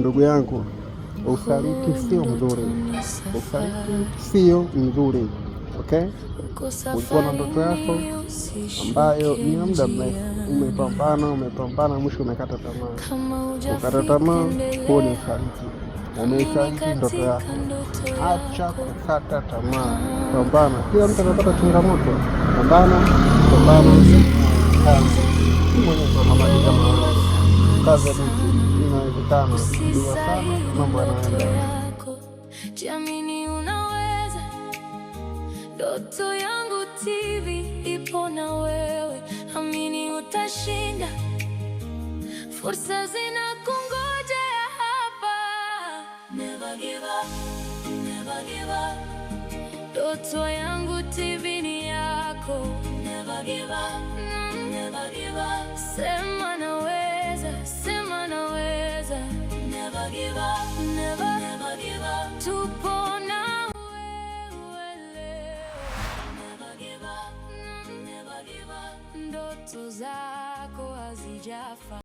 Ndugu yangu, usaliti sio mzuri, usaliti sio mzuri. Okay, ulikuwa na ndoto yako ambayo ni ya muda mrefu, umepambana, mwisho umekata tamaa. Huo ni usaliti, umeisaliti ndoto yako. Acha kukata tamaa, pambana. Kila mtu anapata changamoto, pambana. Kazi inawezekana, dua sana, mambo yanaenda. Jamini, unaweza. Ndoto Yangu TV ipo na wewe, amini utashinda. Fursa zinakungojea hapa. Never give up, never give up. Ndoto Yangu TV ni yako. Never give up, never give up. Sema naweza, sema naweza. Never give up, never give up. Tupo na wewe leo. Never give up, never give up. Ndoto zako hazijafa.